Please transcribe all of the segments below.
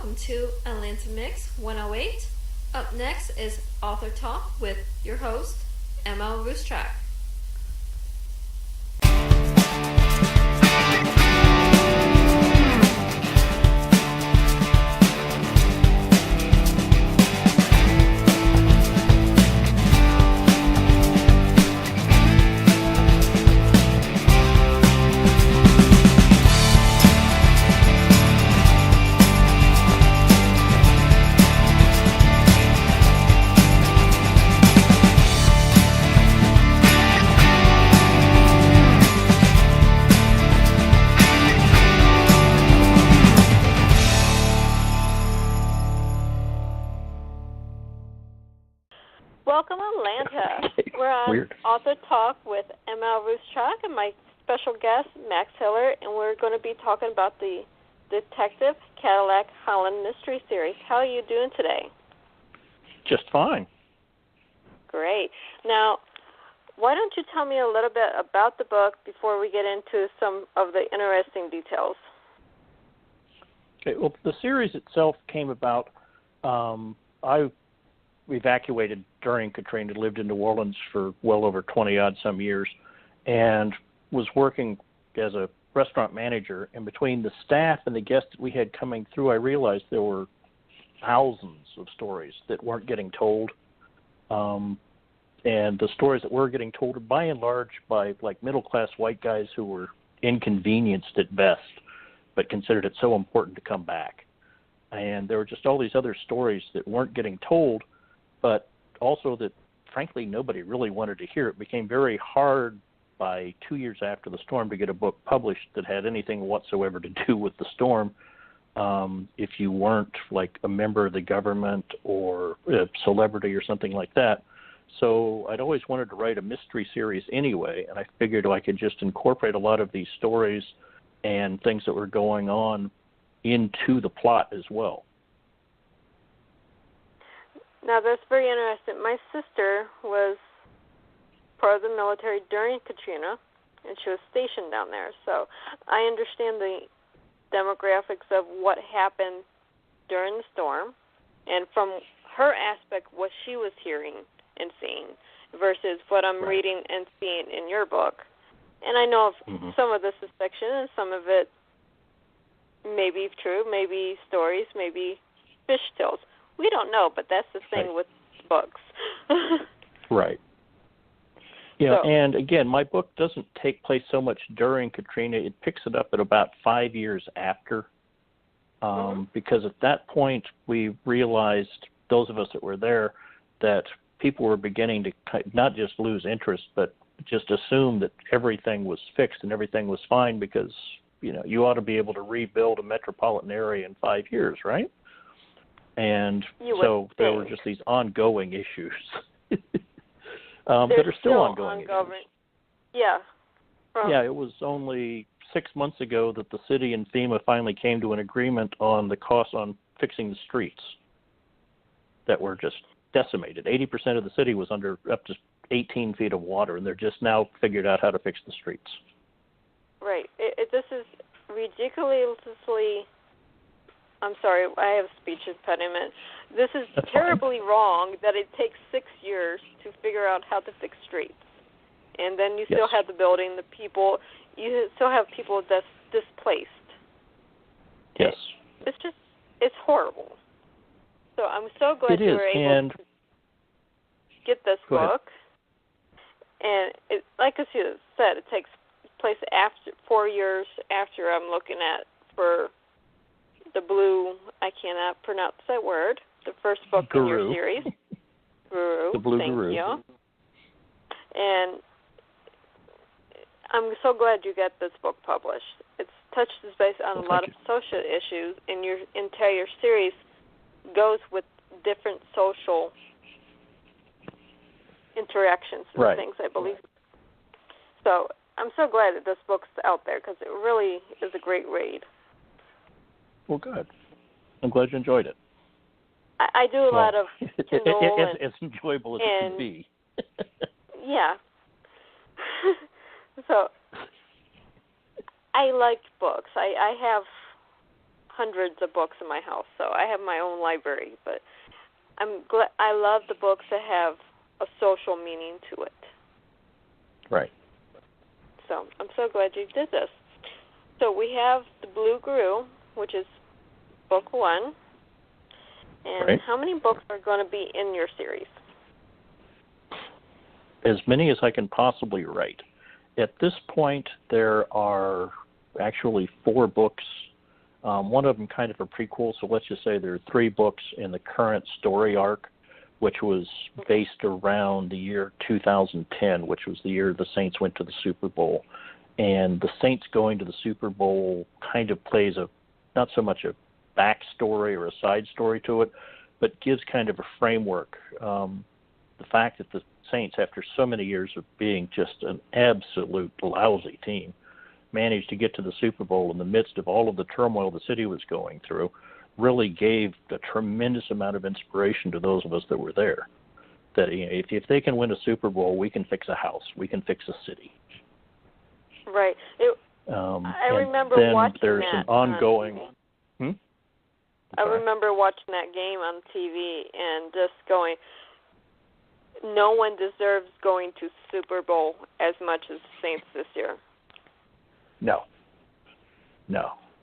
welcome to Atlanta Mix 108. Up next is Author Talk with your host, M.L.Ruscsak. Welcome, Atlanta. We're on Weird. Author Talk with M.L.Ruscsak and my special guest, Max Hiller, and we're going to be talking about the Detective Cadillac Holland Mystery Series. How are you doing today? Just fine. Great. Now, why don't you tell me a little bit about the book before we get into some of the interesting details? Okay. Well, the series itself came about. I evacuated during Katrina, lived in New Orleans for well over 20-odd some years, and was working as a restaurant manager. And between the staff and the guests that we had coming through, I realized there were thousands of stories that weren't getting told. And the stories that were getting told are by and large by like middle-class white guys who were inconvenienced at best, but considered it so important to come back. And there were just all these other stories that weren't getting told, but also that, frankly, nobody really wanted to hear. It became very hard by 2 years after the storm to get a book published that had anything whatsoever to do with the storm if you weren't like a member of the government or a celebrity or something like that. So I'd always wanted to write a mystery series anyway, and I figured I could just incorporate a lot of these stories and things that were going on into the plot as well. Now, that's very interesting. My sister was part of the military during Katrina, and she was stationed down there. So I understand the demographics of what happened during the storm, and from her aspect, what she was hearing and seeing versus what I'm reading and seeing in your book. And I know some of this is fiction and some of it may be true, maybe stories, maybe fish tales. We don't know, but that's the thing with books. Right. Yeah, and again, my book doesn't take place so much during Katrina. It picks it up at about 5 years after, because at that point we realized, those of us that were there, that people were beginning to not just lose interest, but just assume that everything was fixed and everything was fine because, you know, you ought to be able to rebuild a metropolitan area in 5 years, right? And so there were just these ongoing issues that are still ongoing issues. Yeah. Yeah, it was only 6 months ago that the city and FEMA finally came to an agreement on the cost on fixing the streets that were just decimated. 80% of the city was under up to 18 feet of water, and they're just now figured out how to fix the streets. Right. This is ridiculously... I'm sorry, I have speech impediment. This is terribly wrong that it takes 6 years to figure out how to fix streets. And then you still have the building, the people, you still have people that's displaced. Yes. It's horrible. So I'm so glad you were able to get this book. And like I said, it takes place after 4 years after I'm looking at for the Blue, I cannot pronounce that word, the first book in your series. Guru. The Blue Thank Guru. you. And I'm so glad you got this book published. It touches base on a lot of social issues, and your entire series goes with different social interactions and things, I believe. So I'm so glad that this book's out there because it really is a great read. Well, good. I'm glad you enjoyed it. I do a lot of Kindle. As enjoyable as it can be. Yeah. So I like books. I have hundreds of books in my house, so I have my own library. But I love the books that have a social meaning to it. Right. So I'm so glad you did this. So we have the Blue Guru, which is book 1. And right. How many books are going to be in your series? As many as I can possibly write. At this point, there are actually 4 books. One of them kind of a prequel, so let's just say there are 3 books in the current story arc, which was based around the year 2010, which was the year the Saints went to the Super Bowl. And the Saints going to the Super Bowl kind of plays not so much a backstory or a side story to it, but gives kind of a framework. The fact that the Saints, after so many years of being just an absolute lousy team, managed to get to the Super Bowl in the midst of all of the turmoil the city was going through, really gave a tremendous amount of inspiration to those of us that were there. That if they can win a Super Bowl, we can fix a house, we can fix a city. Right. I remember then watching there's that an ongoing. I remember watching that game on TV and just going, no one deserves going to Super Bowl as much as the Saints this year. No.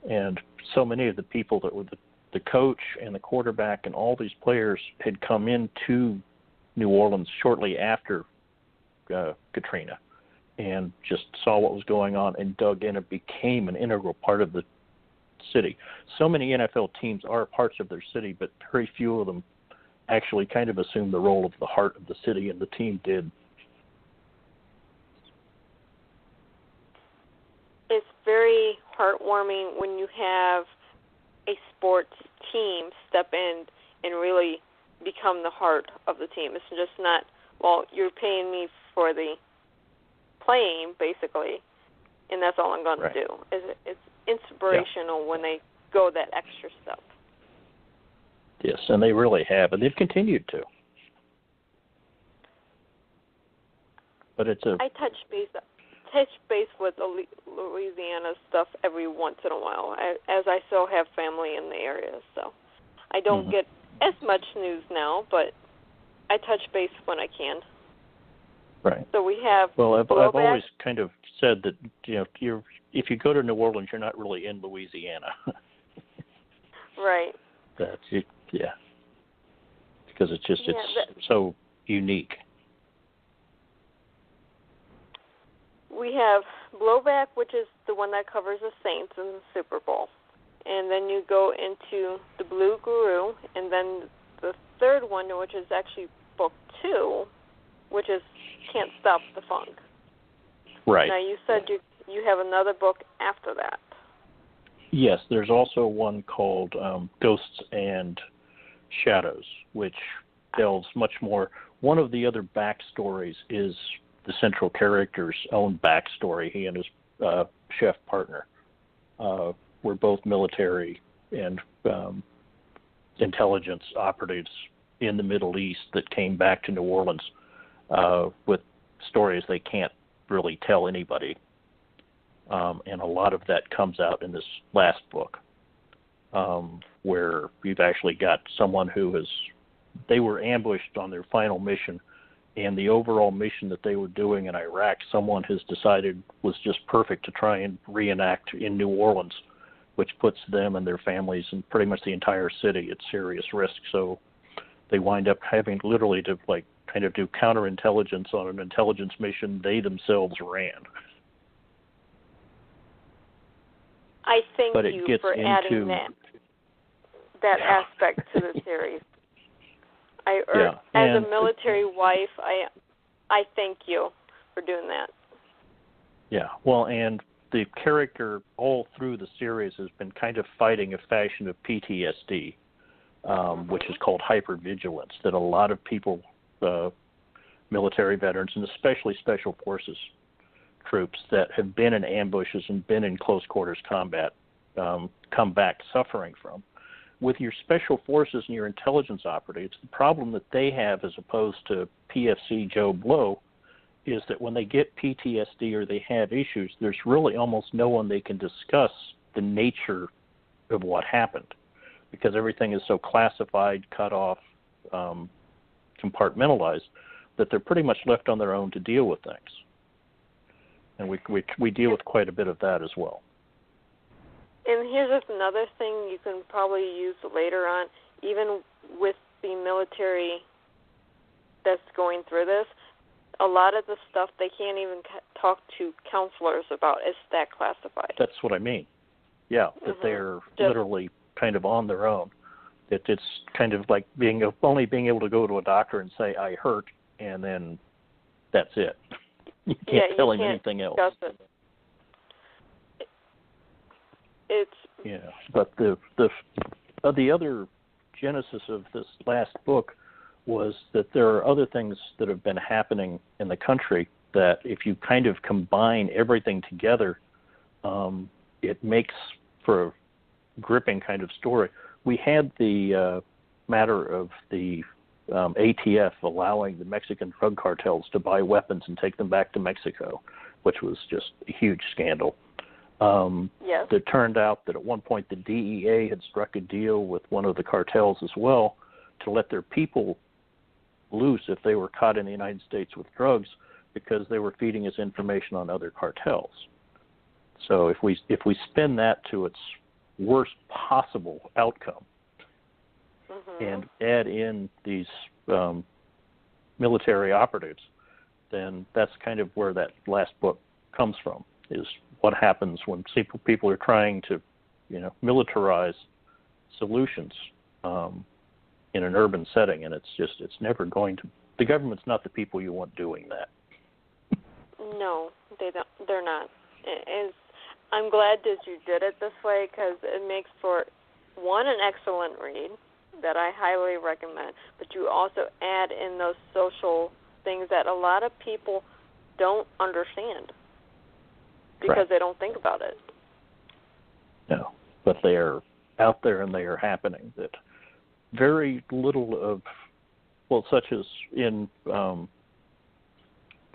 And so many of the people that were the coach and the quarterback and all these players had come into New Orleans shortly after Katrina and just saw what was going on and dug in and became an integral part of the city. So many NFL teams are parts of their city, but very few of them actually kind of assume the role of the heart of the city, and the team did. It's very heartwarming when you have a sports team step in and really become the heart of the team. It's just not, well, you're paying me for the playing, basically, and that's all I'm going to do. It's inspirational when they go that extra step. Yes, and they really have, and they've continued to. But it's I touch base with Louisiana stuff every once in a while, as I still have family in the area, so I don't get as much news now, but I touch base when I can. Right. So we have. Well, I've always kind of said that if you go to New Orleans, you're not really in Louisiana. Right. That's it. Yeah. Because it's just it's so unique. We have Blowback, which is the one that covers the Saints in the Super Bowl. And then you go into the Blue Guru, and then the third one, which is actually book 2, which is Can't Stop the Funk. Right. Now, you said you have another book after that. Yes, there's also one called Ghosts and Shadows, which delves much more. One of the other backstories is the central character's own backstory. He and his chef partner were both military and intelligence operatives in the Middle East that came back to New Orleans with stories they can't really tell anybody. And a lot of that comes out in this last book, where you've actually got someone they were ambushed on their final mission, and the overall mission that they were doing in Iraq, someone has decided was just perfect to try and reenact in New Orleans, which puts them and their families and pretty much the entire city at serious risk. So they wind up having literally to kind of do counterintelligence on an intelligence mission they themselves ran. I thank but it you gets for into adding that aspect to the series. As a military wife, I thank you for doing that. Yeah, well, and the character all through the series has been kind of fighting a fashion of PTSD, which is called hypervigilance, that a lot of people, military veterans, and especially Special Forces troops that have been in ambushes and been in close quarters combat, come back suffering from. With your Special Forces and your intelligence operatives, the problem that they have as opposed to PFC Joe Blow is that when they get PTSD or they have issues, there's really almost no one they can discuss the nature of what happened, because everything is so classified, cut off, compartmentalized, that they're pretty much left on their own to deal with things. And we deal with quite a bit of that as well. And here's just another thing you can probably use later on, even with the military that's going through this. A lot of the stuff they can't even talk to counselors about. It's that classified. That's what I mean. Yeah, that they're literally kind of on their own. It's kind of like only being able to go to a doctor and say, I hurt, and then that's it. You can't tell him anything else. But the other genesis of this last book was that there are other things that have been happening in the country that if you kind of combine everything together, it makes for a gripping kind of story. We had the matter of the ATF allowing the Mexican drug cartels to buy weapons and take them back to Mexico, which was just a huge scandal. Yes. It turned out that at one point the DEA had struck a deal with one of the cartels as well to let their people loose if they were caught in the United States with drugs, because they were feeding us information on other cartels. So if we spin that to its worst possible outcome and add in these military operatives, then that's kind of where that last book comes from, is what happens when people are trying to, militarize solutions in an urban setting, and it's never going to. The government's not the people you want doing that. No, they don't. They're not. I'm glad that you did it this way, because it makes for an excellent read that I highly recommend. But you also add in those social things that a lot of people don't understand because they don't think about it. No, but they are out there and they are happening. That very little of, such as in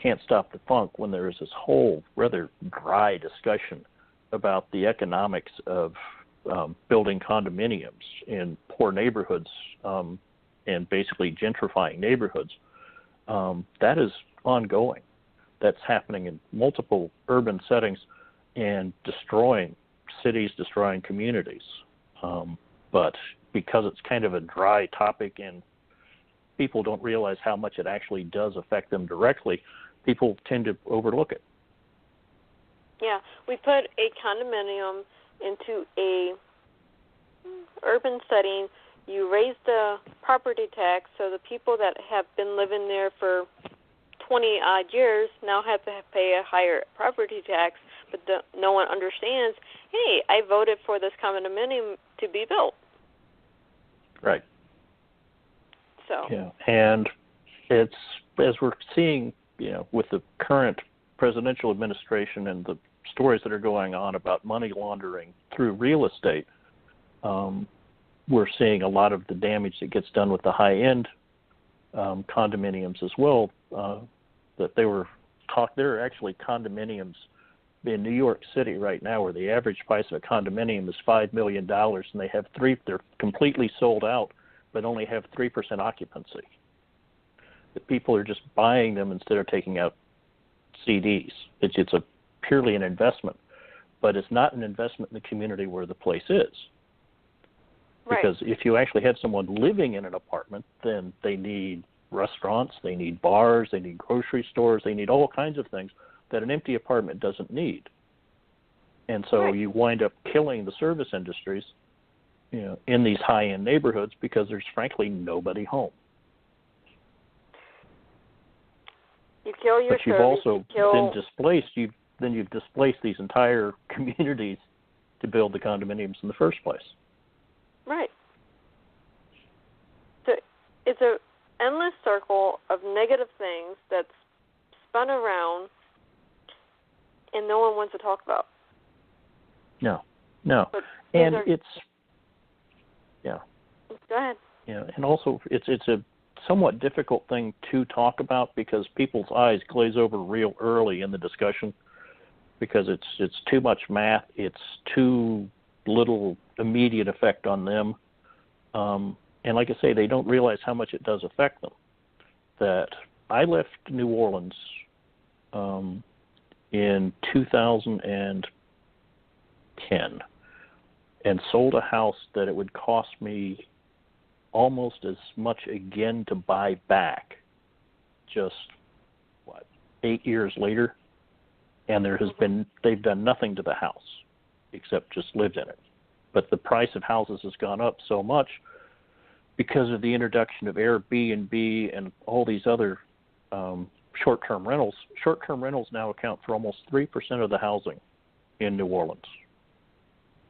Can't Stop the Funk, when there is this whole rather dry discussion about the economics of building condominiums in poor neighborhoods and basically gentrifying neighborhoods. That is ongoing. That's happening in multiple urban settings and destroying cities, destroying communities. But because it's kind of a dry topic and people don't realize how much it actually does affect them directly, people tend to overlook it. Yeah, we put a condominium into a urban setting. You raise the property tax, so the people that have been living there for 20-odd years now have to pay a higher property tax, but no one understands, hey, I voted for this condominium to be built. Right. So. Yeah, and it's, as we're seeing, with the current presidential administration and the stories that are going on about money laundering through real estate, we're seeing a lot of the damage that gets done with the high-end condominiums as well. That there are actually condominiums in New York City right now where the average price of a condominium is $5 million, and they're completely sold out, but only have 3% occupancy. The people are just buying them instead of taking out CDs. It's purely an investment, but it's not an investment in the community where the place is. Right. Because if you actually had someone living in an apartment, then they need restaurants, they need bars, they need grocery stores, they need all kinds of things that an empty apartment doesn't need. And so you wind up killing the service industries, in these high-end neighborhoods because there's frankly nobody home. You kill your but you've service, also you've displaced these entire communities to build the condominiums in the first place. Right. So it's an endless circle of negative things that's spun around and no one wants to talk about. No. And Go ahead. And also it's a somewhat difficult thing to talk about because people's eyes glaze over real early in the discussion because it's too much math, it's too little immediate effect on them. And like I say, they don't realize how much it does affect them. That I left New Orleans in 2010 and sold a house that it would cost me almost as much again to buy back just, 8 years later. And they've done nothing to the house except just lived in it. But the price of houses has gone up so much because of the introduction of Airbnb and all these other short-term rentals. Short-term rentals now account for almost 3% of the housing in New Orleans,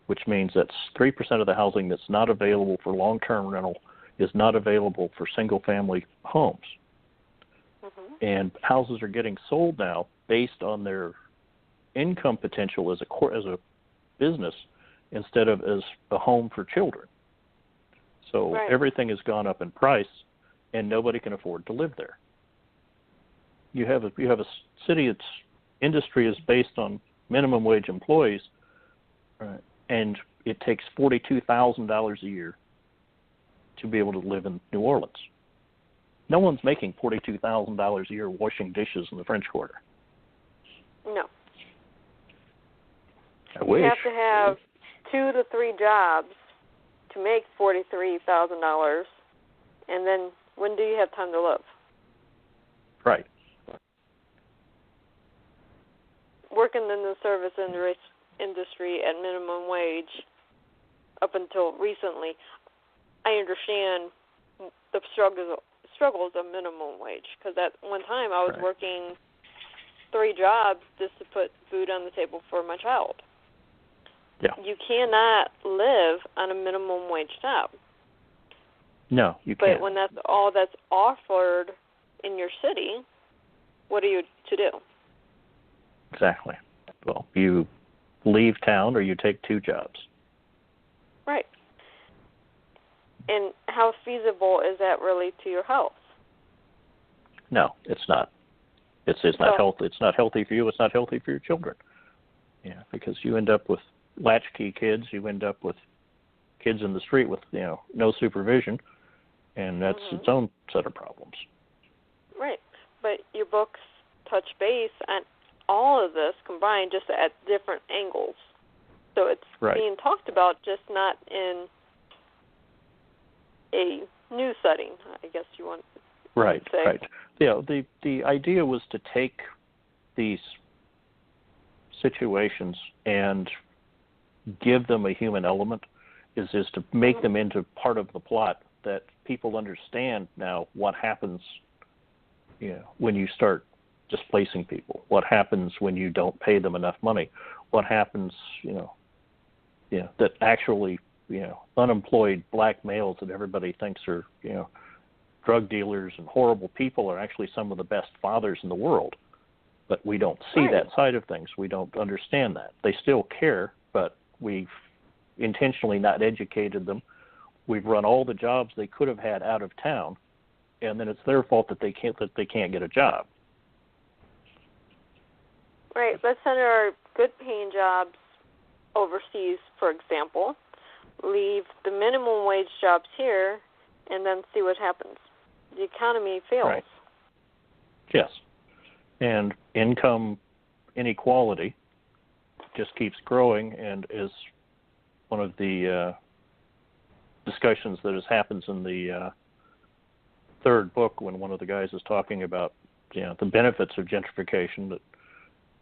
which means that's 3% of the housing that's not available for long-term rental is not available for single-family homes. And houses are getting sold now based on their income potential as a business instead of as a home for children. So everything has gone up in price, and nobody can afford to live there. You have a city its industry is based on minimum wage employees, and it takes $42,000 a year to be able to live in New Orleans. No one's making $42,000 a year washing dishes in the French Quarter. No. I wish. You have to have 2 to 3 jobs to make $43,000, and then when do you have time to live? Right. Working in the service industry at minimum wage up until recently, I understand the struggles of minimum wage, because at one time I was working 3 jobs just to put food on the table for my child. Yeah. You cannot live on a minimum wage job. No, you can't. But when that's all that's offered in your city, what are you to do? Exactly. Well, you leave town or you take 2 jobs. Right. And how feasible is that really to your health? No, it's not. It's not healthy. It's not healthy for you. It's not healthy for your children. Yeah, because you end up with latchkey kids. You end up with kids in the street with no supervision, and that's its own set of problems. Right, but your books touch base on all of this combined, just at different angles. So it's being talked about, just not in a news setting, I guess you want to say. Right. Yeah, the idea was to take these situations and give them a human element, is to make them into part of the plot, that people understand now what happens when you start displacing people, what happens when you don't pay them enough money, what happens that actually unemployed black males that everybody thinks are drug dealers and horrible people are actually some of the best fathers in the world. But we don't see that side of things. We don't understand that. They still care, but we've intentionally not educated them. We've run all the jobs they could have had out of town, and then it's their fault that they can't get a job. Right. Let's send our good-paying jobs overseas, for example. Leave the minimum wage jobs here, and then see what happens. The economy fails. Right. Yes. And income inequality just keeps growing, and is one of the discussions that happens in the third book, when one of the guys is talking about the benefits of gentrification, that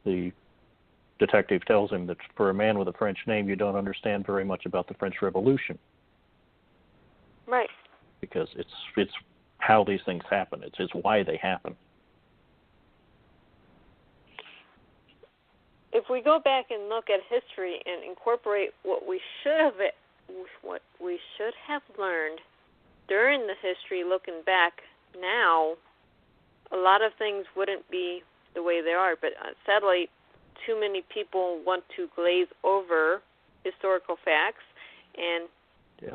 the detective tells him that for a man with a French name, you don't understand very much about the French Revolution. Right. Because it's how these things happen. It's why they happen. If we go back and look at history and incorporate what we should have learned during the history, looking back now, a lot of things wouldn't be the way they are. But sadly, too many people want to glaze over historical facts and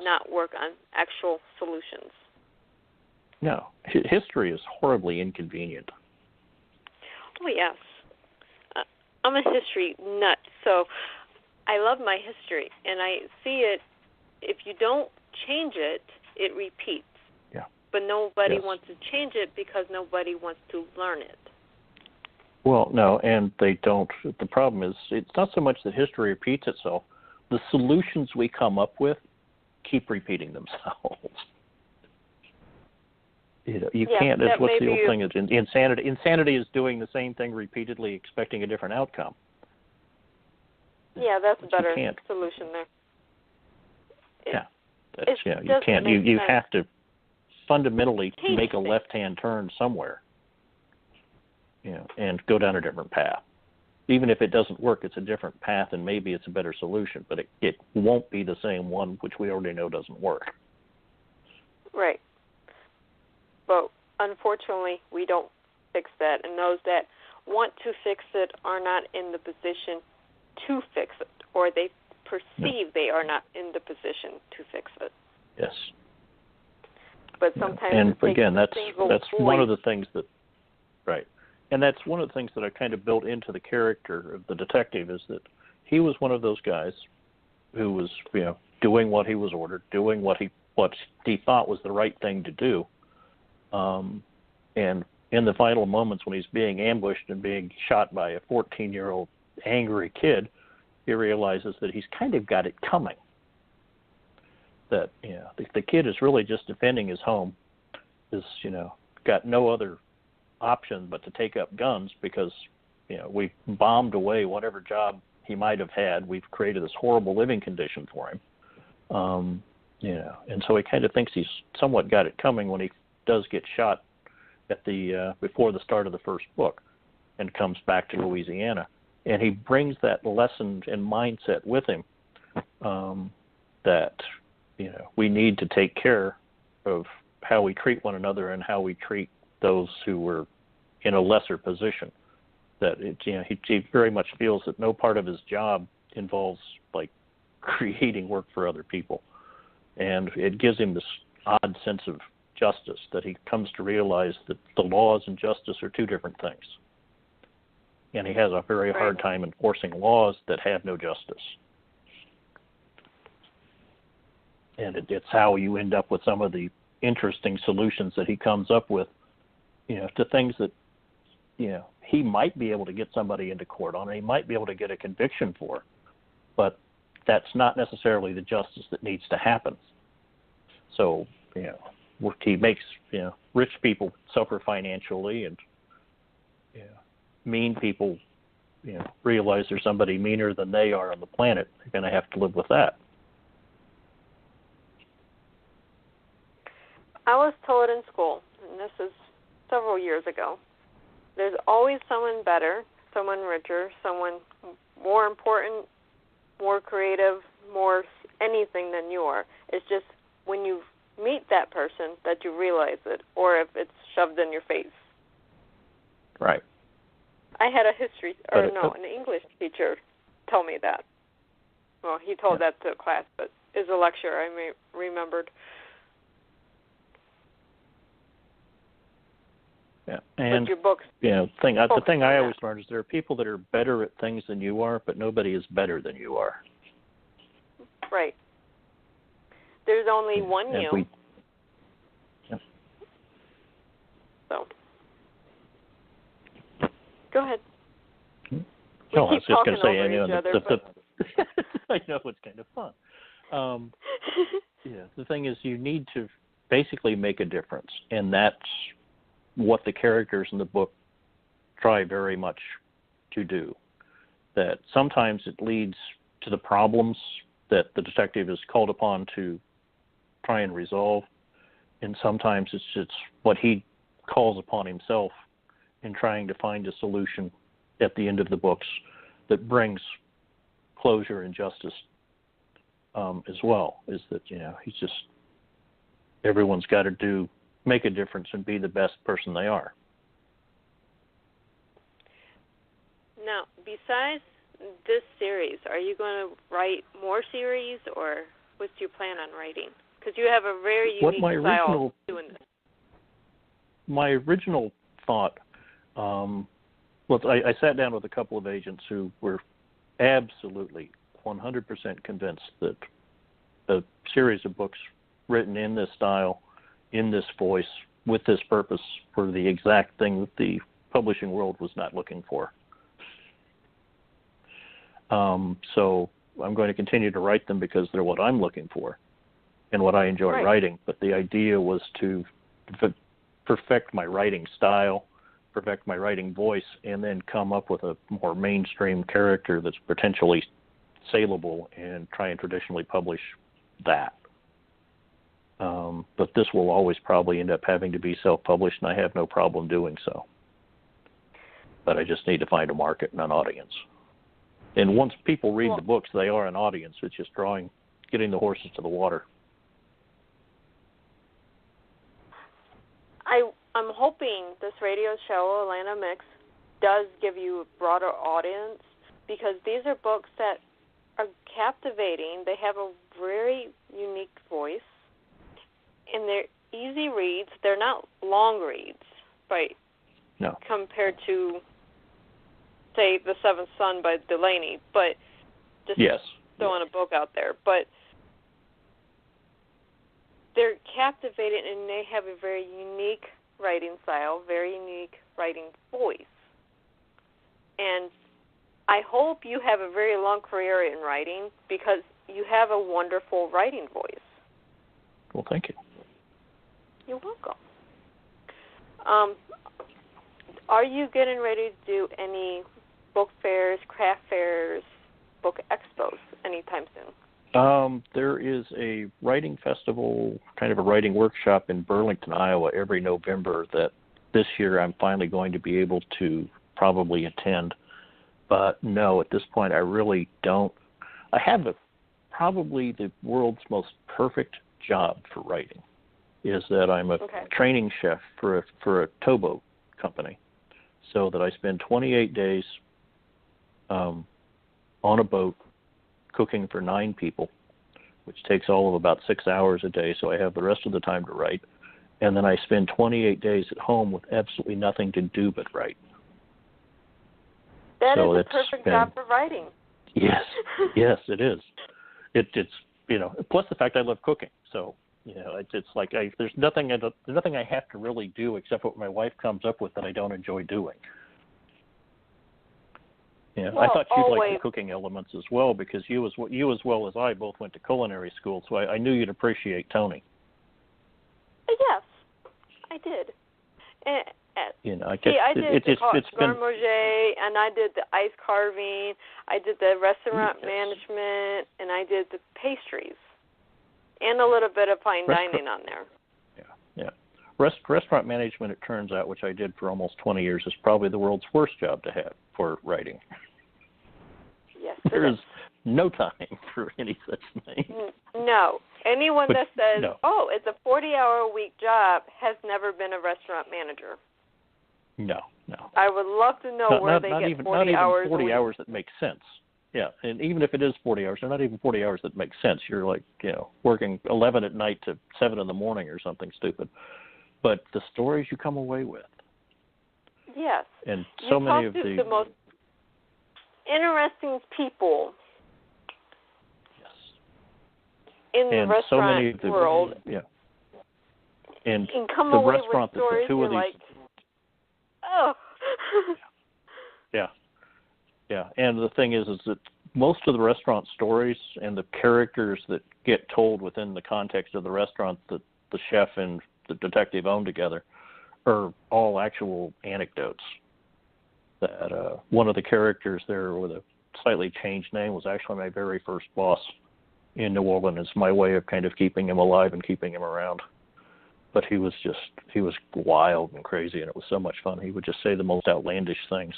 not work on actual solutions. No, history is horribly inconvenient. Oh, yes. I'm a history nut, so I love my history, and I see it. If you don't change it, it repeats. Yeah. But nobody wants to change it because nobody wants to learn it. Well, no, and they don't. The problem is it's not so much that history repeats itself. The solutions we come up with keep repeating themselves. You can't. That's what the old thing is. Insanity. Insanity is doing the same thing repeatedly, expecting a different outcome. Yeah, that's a better solution there. You can't. You have to fundamentally make a left-hand turn somewhere. And go down a different path. Even if it doesn't work, it's a different path, and maybe it's a better solution. But it won't be the same one, which we already know doesn't work. Right. But unfortunately, we don't fix that, and those that want to fix it are not in the position to fix it, or they perceive they are not in the position to fix it. Yes. But sometimes, and again, that's one of the things that, right. And that's one of the things that I kind of built into the character of the detective, is that he was one of those guys who was, doing what he was ordered, doing what he thought was the right thing to do. And in the final moments when he's being ambushed and being shot by a 14-year-old angry kid, he realizes that he's kind of got it coming. That the kid is really just defending his home, is got no other option but to take up guns because we've bombed away whatever job he might have had. We've created this horrible living condition for him, and so he kind of thinks he's somewhat got it coming when he does get shot at the before the start of the first book, and comes back to Louisiana, and he brings that lesson and mindset with him, that we need to take care of how we treat one another and how we treat those who were in a lesser position. That he very much feels that no part of his job involves like creating work for other people, and it gives him this odd sense of justice, that he comes to realize that the laws and justice are two different things, and he has a very hard time enforcing laws that have no justice. And it's how you end up with some of the interesting solutions that he comes up with, to things that, he might be able to get somebody into court on, and he might be able to get a conviction for, but that's not necessarily the justice that needs to happen. So, he makes, rich people suffer financially, and mean people, realize there's somebody meaner than they are on the planet. They're going to have to live with that. I was told in school, and this is several years ago, there's always someone better, someone richer, someone more important, more creative, more anything than you are. It's just when you meet that person that you realize it, or if it's shoved in your face. Right. I had an English teacher tell me that. Well, he told that to a class, but as a lecture, I remembered. Yeah, and your books. The thing I always learned is there are people that are better at things than you are, but nobody is better than you are. Right. There's only one you. So. Go ahead. No, I was just going to say, I know it's kind of fun. The thing is, you need to basically make a difference, and that's what the characters in the book try very much to do. That sometimes it leads to the problems that the detective is called upon to try and resolve, and sometimes it's just what he calls upon himself in trying to find a solution at the end of the books that brings closure and justice as well. Is that he's just, everyone's got to make a difference and be the best person they are. Now, besides this series, are you going to write more series, or what's your plan on writing? Because you have a very unique style doing this. My original thought, I sat down with a couple of agents who were absolutely 100% convinced that a series of books written in this style, in this voice, with this purpose, were the exact thing that the publishing world was not looking for. So I'm going to continue to write them because they're what I'm looking for and what I enjoy writing. But the idea was to perfect my writing style, perfect my writing voice, and then come up with a more mainstream character that's potentially saleable and try and traditionally publish that. But this will always probably end up having to be self-published, and I have no problem doing so. But I just need to find a market and an audience. And once people read the books, they are an audience. It's just getting the horses to the water. I'm hoping this radio show, Atlanta Mix, does give you a broader audience, because these are books that are captivating. They have a very unique voice, and they're easy reads. They're not long reads, right? No. Compared to, say, The Seventh Son by Delaney, but just throwing a book out there. But they're captivating, and they have a very unique writing style, very unique writing voice. And I hope you have a very long career in writing, because you have a wonderful writing voice. Well, thank you. You're welcome. Are you getting ready to do any book fairs, craft fairs, book expos anytime soon? There is a writing festival, kind of a writing workshop in Burlington, Iowa, every November that this year I'm finally going to be able to probably attend. But no, at this point I really don't. I have probably the world's most perfect job for writing, is that I'm a training chef for a towboat company, so that I spend 28 days on a boat cooking for 9 people, which takes all of about 6 hours a day, so I have the rest of the time to write. And then I spend 28 days at home with absolutely nothing to do but write. That is a perfect job for writing. Yes, yes, it is. It's plus the fact I love cooking, so it's like there's nothing I have to really do except what my wife comes up with that I don't enjoy doing. Yeah, well, I thought you'd like the cooking elements as well, because you as well as I both went to culinary school, so I knew you'd appreciate Tony. Yes, I did. I did the garde manger, and I did the ice carving, I did the restaurant management, and I did the pastries, and a little bit of fine dining on there. Yeah. Restaurant management, it turns out, which I did for almost 20 years, is probably the world's worst job to have for writing. Yes, there is no time for any such thing. No. Anyone that says, it's a 40-hour-a-week job has never been a restaurant manager. No. I would love to know where they get 40 hours. Not even 40 hours that make sense. Yeah, and even if it is 40 hours, they're not even 40 hours that make sense. You're like, working 11 at night to 7 in the morning or something stupid. But the stories you come away with. Yes. And so many of the most interesting people in the restaurant world. Yeah. And come the away restaurant with stories that the two of these. Like, oh. Yeah. And the thing is that most of the restaurant stories and the characters that get told within the context of the restaurant that the chef and the detective own together are all actual anecdotes. That one of the characters there with a slightly changed name was actually my very first boss in New Orleans. It's my way of kind of keeping him alive and keeping him around. But he was wild and crazy, and it was so much fun. He would just say the most outlandish things.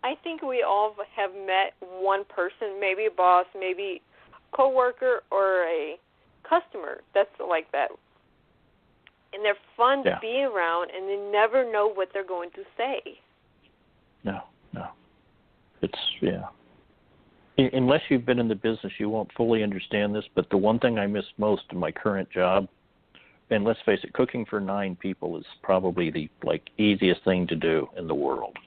I think we all have met one person, maybe a boss, maybe a coworker, or a customer that's like that. And they're fun to be around, and they never know what they're going to say. No. It's, unless you've been in the business, you won't fully understand this, but the one thing I miss most in my current job, and let's face it, cooking for 9 people is probably the easiest thing to do in the world.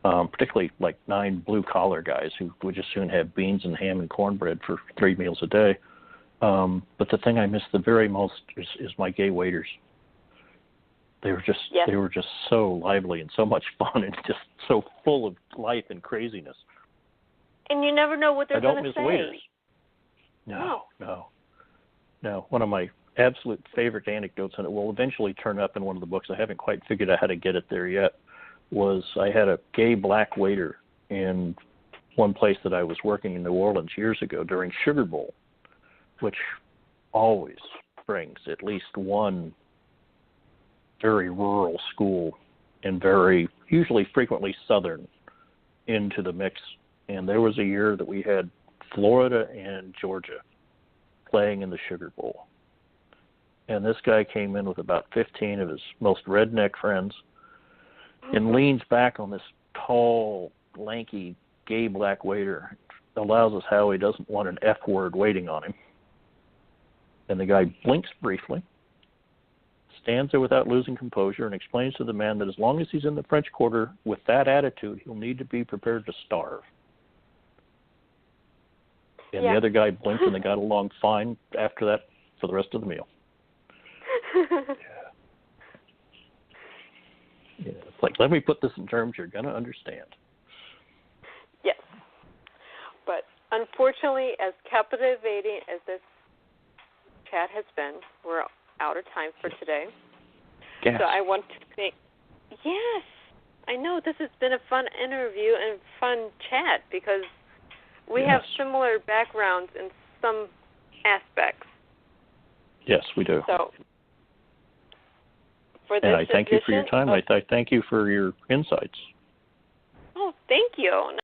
particularly like 9 blue-collar guys who would just soon have beans and ham and cornbread for 3 meals a day. But the thing I miss the very most is my gay waiters. They were just so lively and so much fun and just so full of life and craziness. And you never know what they're going to say. I don't miss waiters. No. One of my absolute favorite anecdotes, and it will eventually turn up in one of the books. I haven't quite figured out how to get it there yet. Was I had a gay black waiter in one place that I was working in New Orleans years ago during Sugar Bowl, which always brings at least one very rural school and very usually frequently Southern into the mix. And there was a year that we had Florida and Georgia playing in the Sugar Bowl. And this guy came in with about 15 of his most redneck friends and leans back on this tall, lanky, gay black waiter, allows us how he doesn't want an F word waiting on him. And the guy blinks briefly, stands there without losing composure, and explains to the man that as long as he's in the French Quarter with that attitude, he'll need to be prepared to starve. And the other guy blinked, and they got along fine after that for the rest of the meal. Yeah, it's like, let me put this in terms you're going to understand. Yes. But unfortunately, as captivating as this chat has been, we're out of time for today. Yes. So I want to say, yes, I know this has been a fun interview and fun chat because we have similar backgrounds in some aspects. Yes, we do. So, for this and I thank you for your time. I thank you for your insights. Oh, thank you.